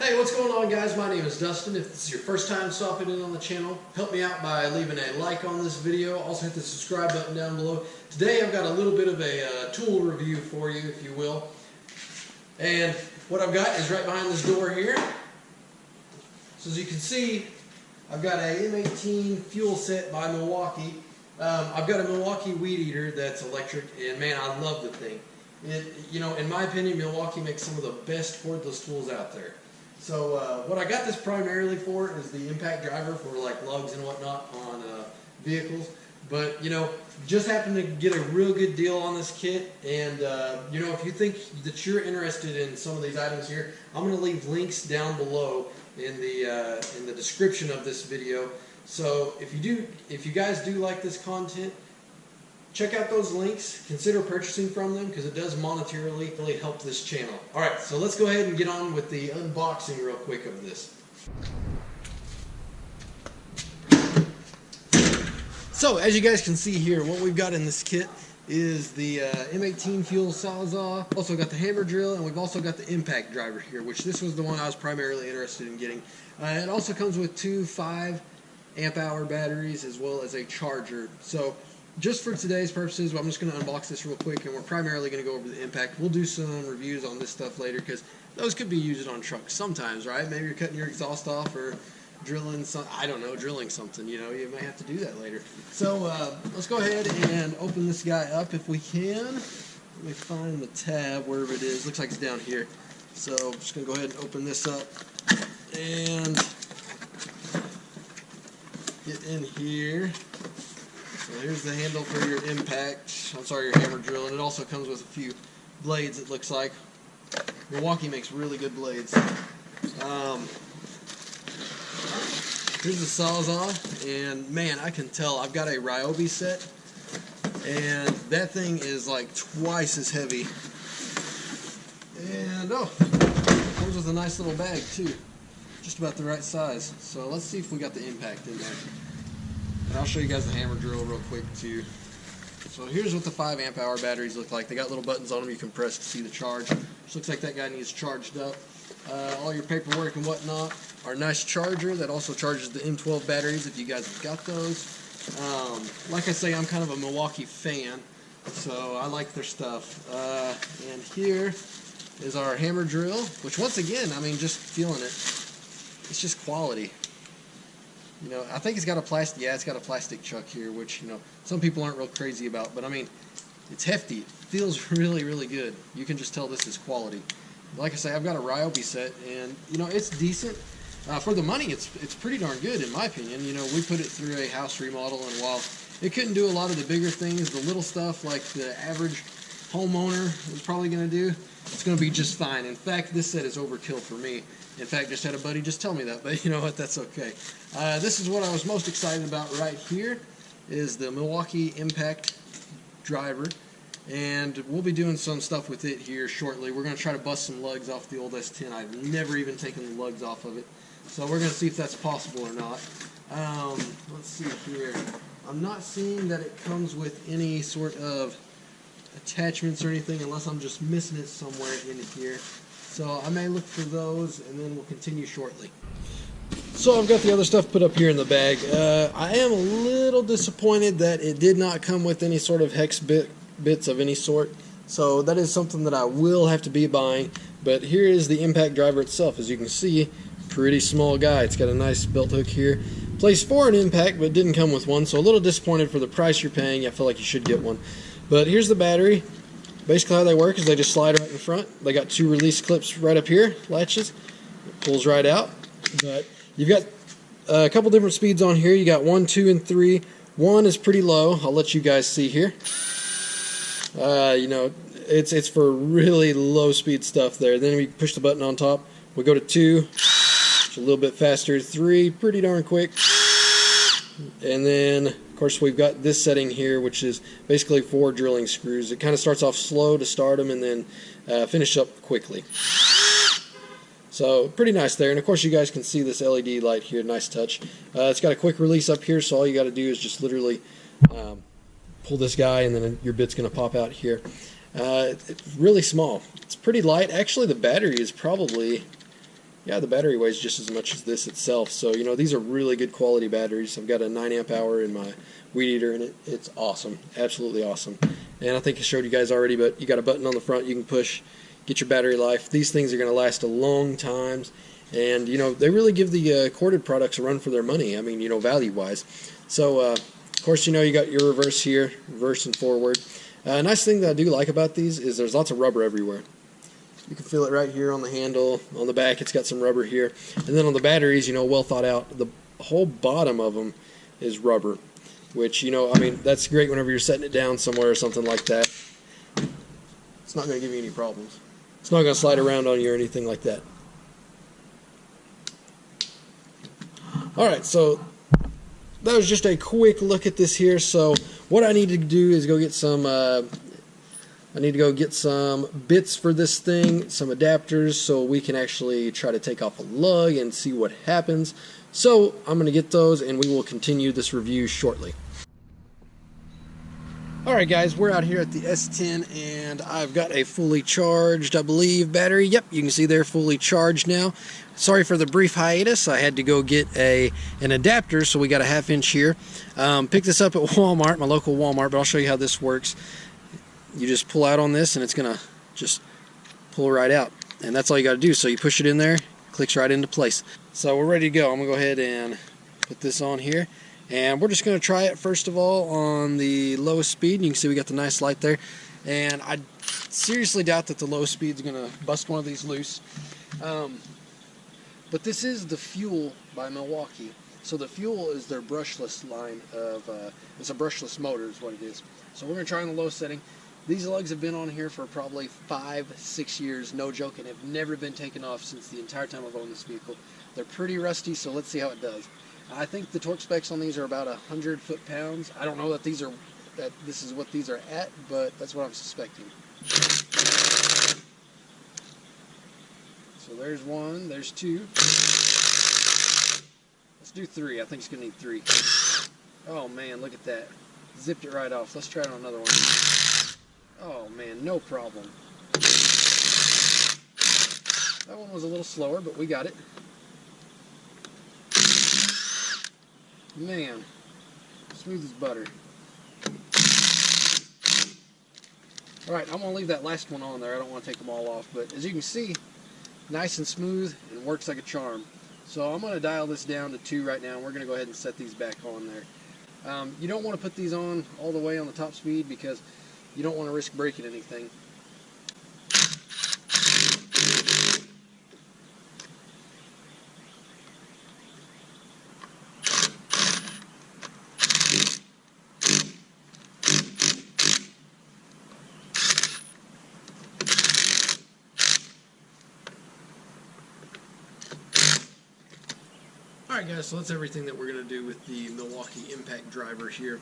Hey, what's going on, guys? My name is Dustin. If this is your first time stopping in on the channel, help me out by leaving a like on this video. Also hit the subscribe button down below. Today I've got a little bit of a tool review for you, if you will. And what I've got is right behind this door here. So as you can see, I've got a M18 fuel set by Milwaukee. I've got a Milwaukee weed eater that's electric, and man, I love the thing. In my opinion, Milwaukee makes some of the best cordless tools out there. So what I got this primarily for is the impact driver for like lugs and whatnot on vehicles. But just happened to get a real good deal on this kit. And if you think that you're interested in some of these items here, I'm going to leave links down below in the description of this video. So if you guys do like this content, check out those links, consider purchasing from them because it does monetarily really help this channel. Alright, so let's go ahead and get on with the unboxing real quick of this. So as you guys can see here, what we've got in this kit is the M18 fuel sawzall. Also got the hammer drill, and we've also got the impact driver here, which this was the one I was primarily interested in getting. It also comes with two 5 amp hour batteries as well as a charger. So just for today's purposes, I'm just going to unbox this real quick, and we're primarily going to go over the impact. We'll do some reviews on this stuff later because those could be used on trucks sometimes, right? Maybe you're cutting your exhaust off or drilling drilling something. You may have to do that later. So let's go ahead and open this guy up if we can. Let me find the tab wherever it is. Looks like it's down here. So I'm just going to go ahead and open this up and get in here. So here's the handle for your your hammer drill, and it also comes with a few blades, it looks like. Milwaukee makes really good blades. Here's the sawzall, and man, I can tell I've got a Ryobi set, and that thing is like twice as heavy. And it comes with a nice little bag too, just about the right size. So let's see if we got the impact in there. And I'll show you guys the hammer drill real quick too. So here's what the 5 amp hour batteries look like. They got little buttons on them you can press to see the charge. Just looks like that guy needs charged up. All your paperwork and whatnot. Our nice charger that also charges the M12 batteries if you guys have got those. Like I say, I'm kind of a Milwaukee fan, so I like their stuff. And here is our hammer drill, which once again, just feeling it. It's just quality. I think it's got a plastic chuck here, which, some people aren't real crazy about, but it's hefty. It feels really, really good. You can just tell this is quality. Like I say, I've got a Ryobi set, and, it's decent. For the money, it's pretty darn good, in my opinion. We put it through a house remodel, and while it couldn't do a lot of the bigger things, the little stuff like the average homeowner is probably going to do, it's going to be just fine. In fact, this set is overkill for me. In fact, just had a buddy just tell me that, but you know what, that's okay. This is what I was most excited about right here, is the Milwaukee impact driver, and we'll be doing some stuff with it here shortly. We're going to try to bust some lugs off the old S10. I've never even taken the lugs off of it, so we're going to see if that's possible or not. Let's see here. I'm not seeing that it comes with any sort of attachments or anything, unless I'm just missing it somewhere in here. So I may look for those, and then we'll continue shortly. So I've got the other stuff put up here in the bag. I am a little disappointed that it did not come with any sort of hex bits of any sort. So that is something that I will have to be buying. But here is the impact driver itself. As you can see, pretty small guy. It's got a nice belt hook here. Place for an impact, but didn't come with one. So a little disappointed for the price you're paying. I feel like you should get one. But here's the battery. Basically how they work is they just slide right in front. They got 2 release clips right up here, latches. It pulls right out. But you've got a couple different speeds on here. You got 1, 2, and 3. 1 is pretty low. I'll let you guys see here. It's for really low speed stuff there. Then we push the button on top. We go to 2, it's a little bit faster. 3, pretty darn quick. And then, of course, we've got this setting here, which is basically for drilling screws. It kind of starts off slow to start them and then finish up quickly. So, pretty nice there. And, of course, you guys can see this LED light here. Nice touch. It's got a quick release up here, so all you got to do is just literally pull this guy, and then your bit's going to pop out here. It's really small. It's pretty light. Actually, the battery is probably Yeah, the battery weighs just as much as this itself. So, you know, these are really good quality batteries. I've got a 9 amp hour in my weed eater, and it's awesome. Absolutely awesome. And I think I showed you guys already, but you got a button on the front you can push, get your battery life. These things are going to last a long time. And, you know, they really give the corded products a run for their money. I mean, you know, value-wise. So, of course, you know, you got your reverse here, reverse and forward. A nice thing that I do like about these is there's lots of rubber everywhere. You can feel it right here on the handle. On the back, it's got some rubber here. And then on the batteries, you know, well thought out. The whole bottom of them is rubber, which, you know, I mean, that's great whenever you're setting it down somewhere or something like that. It's not going to give you any problems. It's not going to slide around on you or anything like that. Alright, so that was just a quick look at this here. So what I need to do is go get some bits for this thing, some adapters, so we can actually try to take off a lug and see what happens. So I'm going to get those, and we will continue this review shortly. Alright guys, we're out here at the S10, and I've got a fully charged, I believe, battery. Yep, you can see they're fully charged now. Sorry for the brief hiatus. I had to go get an adapter, so we got a 1/2 inch here. Picked this up at Walmart, my local Walmart, but I'll show you how this works. You just pull out on this, and it's going to just pull right out. And that's all you got to do. So you push it in there, clicks right into place. So we're ready to go. I'm going to go ahead and put this on here. And we're just going to try it first of all on the lowest speed. You can see we got the nice light there. And I seriously doubt that the low speed is going to bust one of these loose. But this is the Fuel by Milwaukee. So the Fuel is their brushless line of, it's a brushless motor is what it is. So we're going to try on the low setting. These lugs have been on here for probably 5-6 years, no joke, and have never been taken off since the entire time I've owned this vehicle. They're pretty rusty, so let's see how it does. I think the torque specs on these are about 100 foot-pounds. I don't know that this is what these are at, but that's what I'm suspecting. So there's one, there's two. Let's do 3. I think it's going to need 3. Oh man, look at that. Zipped it right off. Let's try it on another one. Oh man, no problem. That one was a little slower, but we got it. Man, smooth as butter. Alright, I'm going to leave that last one on there. I don't want to take them all off, but as you can see, nice and smooth and works like a charm. So I'm going to dial this down to 2 right now, and we're going to go ahead and set these back on there. You don't want to put these on all the way on the top speed because you don't want to risk breaking anything. Alright guys, so that's everything that we're going to do with the Milwaukee Impact driver here.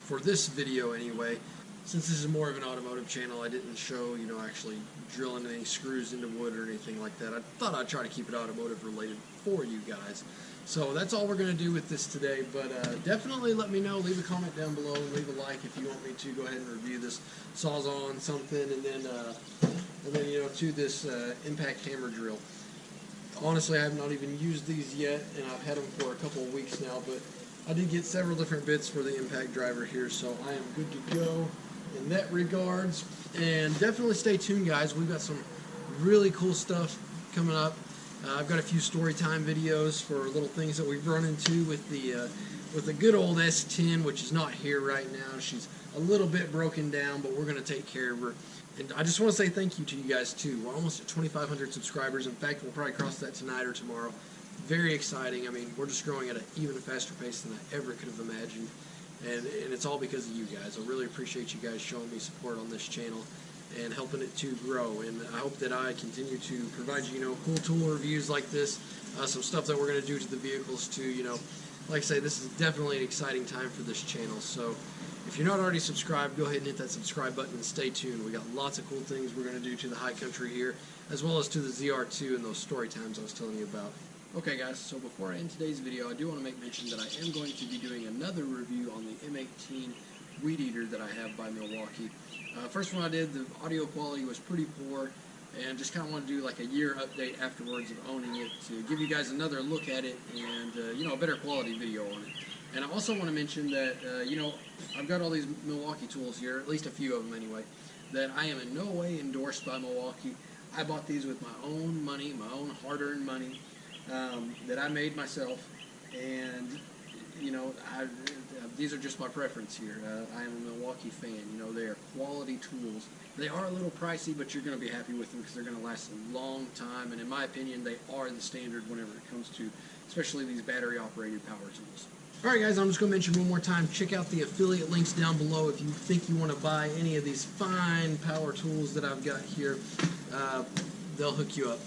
For this video anyway, since this is more of an automotive channel, I didn't show, you know, actually drilling any screws into wood or anything like that. I thought I'd try to keep it automotive related for you guys. So that's all we're going to do with this today, but definitely let me know, leave a comment down below, and leave a like if you want me to go ahead and review this Sawzall something, and then you know, to this Impact hammer drill. Honestly, I have not even used these yet, and I've had them for a couple of weeks now, but I did get several different bits for the Impact driver here, so I am good to go in that regards. And definitely stay tuned, guys. We've got some really cool stuff coming up. I've got a few story time videos for little things that we've run into with the good old S10, which is not here right now. She's a little bit broken down, but we're going to take care of her. And I just want to say thank you to you guys too. We're almost at 2,500 subscribers. In fact, we'll probably cross that tonight or tomorrow. Very exciting. I mean, we're just growing at an even faster pace than I ever could have imagined. And it's all because of you guys. I really appreciate you guys showing me support on this channel and helping it to grow. And I hope that I continue to provide you, you know, cool tool reviews like this, some stuff that we're going to do to the vehicles too. You know, like I say, this is definitely an exciting time for this channel. So if you're not already subscribed, go ahead and hit that subscribe button and stay tuned. We got lots of cool things we're going to do to the high country here, as well as to the ZR2 and those story times I was telling you about. Okay guys, so before I end today's video, I do want to make mention that I am going to be doing another review on the M18 weed eater that I have by Milwaukee. First one I did, the audio quality was pretty poor, and just kind of want to do like a year update afterwards of owning it to give you guys another look at it and you know, a better quality video on it. And I also want to mention that you know, I've got all these Milwaukee tools here, at least a few of them anyway, that I am in no way endorsed by Milwaukee. I bought these with my own money, my own hard-earned money that I made myself, and you know, these are just my preference here. I am a Milwaukee fan. You know, they are quality tools. They are a little pricey, but you're going to be happy with them because they're going to last a long time. And in my opinion, they are the standard whenever it comes to, especially these battery-operated power tools. All right, guys, I'm just going to mention one more time. Check out the affiliate links down below if you think you want to buy any of these fine power tools that I've got here. They'll hook you up.